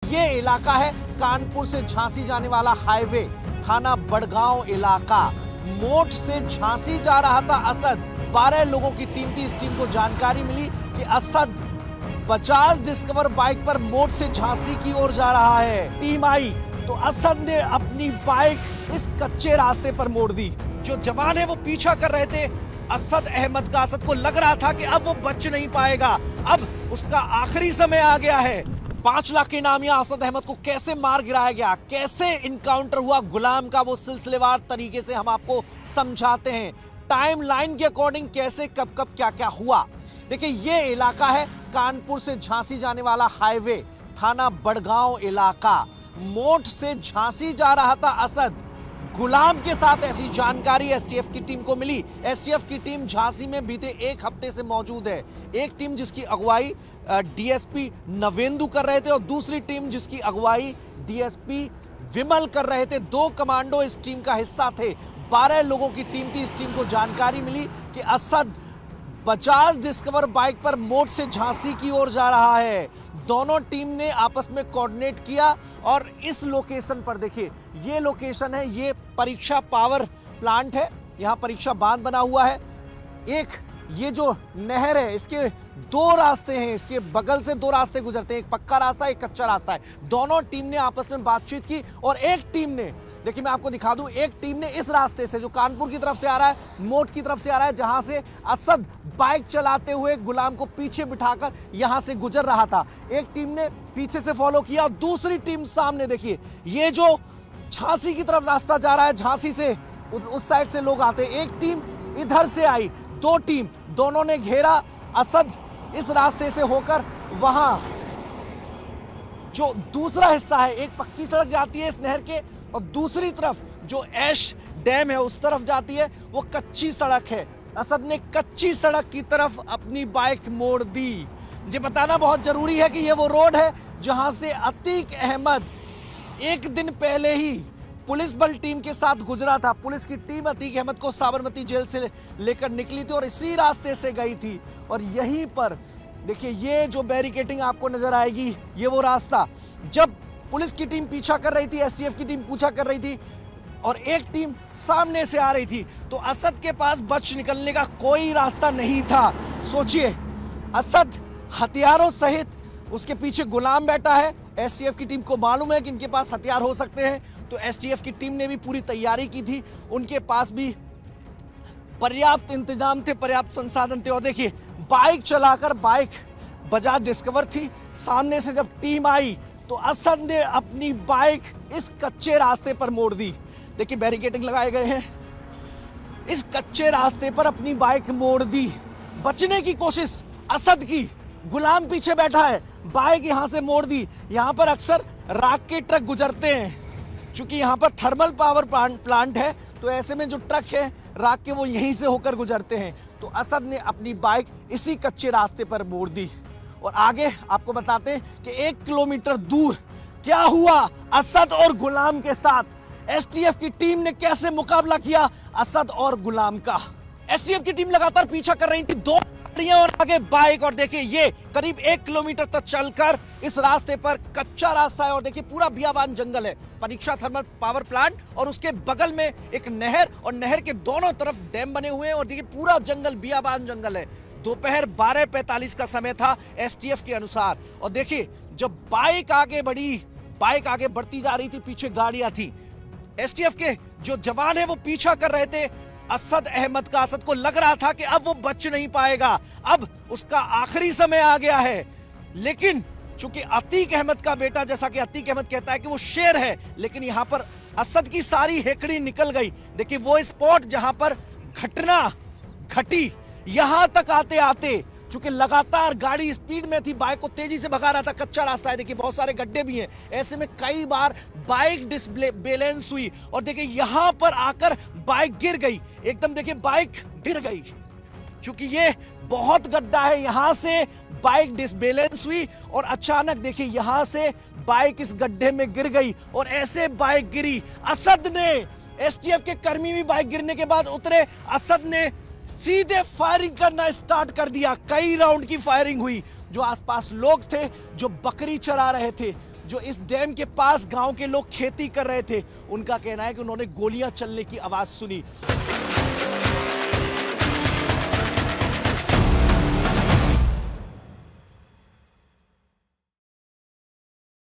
ये इलाका है कानपुर से झांसी जाने वाला हाईवे, थाना बड़गांव इलाका। मोट से झांसी जा रहा था असद। 12 लोगों की टीम थी। इस टीम को जानकारी मिली कि असद बजाज डिस्कवर बाइक पर मोट से झांसी की ओर जा रहा है। टीम आई तो असद ने अपनी बाइक इस कच्चे रास्ते पर मोड़ दी। जो जवान है वो पीछा कर रहे थे असद अहमद का। असद को लग रहा था कि अब वो बच नहीं पाएगा, अब उसका आखिरी समय आ गया है। 5 लाख के इनामिया असद अहमद को कैसे मार गिराया गया, कैसे इनकाउंटर हुआ गुलाम का, वो सिलसिलेवार तरीके से हम आपको समझाते हैं। टाइम लाइन के अकॉर्डिंग कैसे कब कब क्या क्या हुआ। देखिए, ये इलाका है कानपुर से झांसी जाने वाला हाईवे, थाना बड़गांव इलाका। मोट से झांसी जा रहा था असद गुलाम के साथ, ऐसी जानकारी एसटीएफ की टीम को मिली। एसटीएफ की टीम झांसी में बीते 1 हफ्ते से मौजूद है। एक टीम जिसकी अगुवाई डीएसपी नवेंदु कर रहे थे और दूसरी टीम जिसकी अगुवाई डीएसपी विमल कर रहे थे। 2 कमांडो इस टीम का हिस्सा थे। 12 लोगों की टीम थी। इस टीम को जानकारी मिली कि असद बजाज डिस्कवर बाइक पर मोट से झांसी की ओर जा रहा है। दोनों टीम ने आपस में कोऑर्डिनेट किया और इस लोकेशन पर देखिए, ये लोकेशन है, ये परीक्षा पावर प्लांट है। यहां परीक्षा बांध बना हुआ है। एक ये जो नहर है, इसके 2 रास्ते हैं, इसके बगल से 2 रास्ते गुजरते हैं, एक पक्का रास्ता है, एक कच्चा रास्ता है। दोनों टीम ने आपस में बातचीत की और एक टीम ने, देखिए मैं आपको दिखा दूं, एक टीम ने इस रास्ते से जो कानपुर की तरफ से आ रहा है, मोट की तरफ से आ रहा है, जहां से असद बाइक चलाते हुए गुलाम को पीछे बिठाकर यहां से गुजर रहा था, एक टीम ने पीछे से फॉलो किया और दूसरी टीम सामने। देखिए, ये जो झांसी की तरफ रास्ता जा रहा है, झांसी से उस साइड से लोग आते, एक टीम इधर से आई, 2 टीम, दोनों ने घेरा। असद इस रास्ते से होकर वहां जो दूसरा हिस्सा है, एक पक्की सड़क जाती है इस नहर के और दूसरी तरफ जो ऐश डैम है उस तरफ जाती है, वो कच्ची सड़क है। असद ने कच्ची सड़क की तरफ अपनी बाइक मोड़ दी। ये बताना बहुत जरूरी है कि ये वो रोड है जहां से अतीक अहमद 1 दिन पहले ही पुलिस बल टीम के साथ गुजरा था। पुलिस की टीम अतीक अहमद को साबरमती जेल से लेकर निकली थी और इसी रास्ते से गई थी। और यहीं पर देखिए, ये जो बैरिकेडिंग आपको नजर आएगी, ये वो रास्ता। जब पुलिस की टीम पीछा कर रही थी, एसटीएफ की टीम पीछा कर रही थी और एक टीम सामने से आ रही थी, तो असद के पास बच निकलने का कोई रास्ता नहीं था। सोचिए, असद हथियारों सहित, उसके पीछे गुलाम बैठा है। एसटीएफ की टीम को मालूम है कि इनके पास हथियार हो सकते हैं, तो एसटीएफ की टीम ने भी पूरी तैयारी की थी। उनके पास भी पर्याप्त इंतजाम थे, पर्याप्त संसाधन थे। और देखिए, बाइक चलाकर, बाइक बजाज डिस्कवर थी, सामने से जब टीम आई तो असद ने अपनी बाइक इस कच्चे रास्ते पर मोड़ दी। देखिए, बैरिकेडिंग लगाए गए हैं, इस कच्चे रास्ते पर अपनी बाइक मोड़ दी। बचने की कोशिश असद की, गुलाम पीछे बैठा है, बाइक यहां से मोड़ दी। यहां पर अक्सर राख के ट्रक गुजरते हैं, क्योंकि यहां पर थर्मल पावर प्लांट है, तो ऐसे में जो ट्रक है राख के, वो यहीं से होकर गुजरते हैं। तो असद ने अपनी बाइक इसी कच्चे रास्ते पर मोड़ दी। और आगे आपको बताते हैं कि 1 किलोमीटर दूर क्या हुआ असद और गुलाम के साथ। एसटीएफ की टीम ने कैसे मुकाबला किया असद और गुलाम का। एसटीएफ की टीम लगातार पीछा कर रही थी, 2 गाड़ियां और आगे बाइक। और देखिए, ये करीब 1 किलोमीटर तक चलकर इस रास्ते पर, कच्चा रास्ता है और देखिए पूरा बियाबान जंगल है, परीक्षा थर्मल पावर प्लांट और उसके बगल में एक नहर और नहर के दोनों तरफ डैम बने हुए हैं और देखिए पूरा जंगल, बियाबान जंगल है। दोपहर 12:45 का समय था एसटीएफ के अनुसार। और देखिए, जब बाइक आगे बढ़ी, बाइक आगे बढ़ती जा रही थी, पीछे गाड़ियां थी। एसटीएफ के जो जवान है वो पीछा कर रहे थे असद अहमद का। असद को लग रहा था कि अब वो बच नहीं पाएगा, अब उसका आखिरी समय आ गया है। लेकिन चूंकि अतीक अहमद का बेटा, जैसा कि अतीक अहमद कहता है कि वो शेर है, लेकिन यहां पर असद की सारी हेकड़ी निकल गई। देखिए, वो स्पॉट जहां पर घटना घटी, यहां तक आते आते चूंकि लगातार गाड़ी स्पीड में थी, बाइक को तेजी से भगा रहा था, कच्चा रास्ता है, देखिए बहुत सारे गड्ढे भी हैं, ऐसे में कई बार बाइक डिसबैलेंस हुई और देखिए यहां पर आकर बाइक गिर गई, एकदम देखिए बाइक गिर गई। चूंकि ये बहुत गड्ढा है, यहां से बाइक डिसबैलेंस हुई और अचानक देखिए यहां से बाइक इस गड्ढे में गिर गई और ऐसे बाइक गिरी। असद ने, एसटीएफ के कर्मी भी बाइक गिरने के बाद उतरे, असद ने सीधे फायरिंग करना स्टार्ट कर दिया। कई राउंड की फायरिंग हुई। जो आसपास लोग थे, जो बकरी चरा रहे थे, जो इस डैम के पास गांव के लोग खेती कर रहे थे, उनका कहना है कि उन्होंने गोलियां चलने की आवाज सुनी।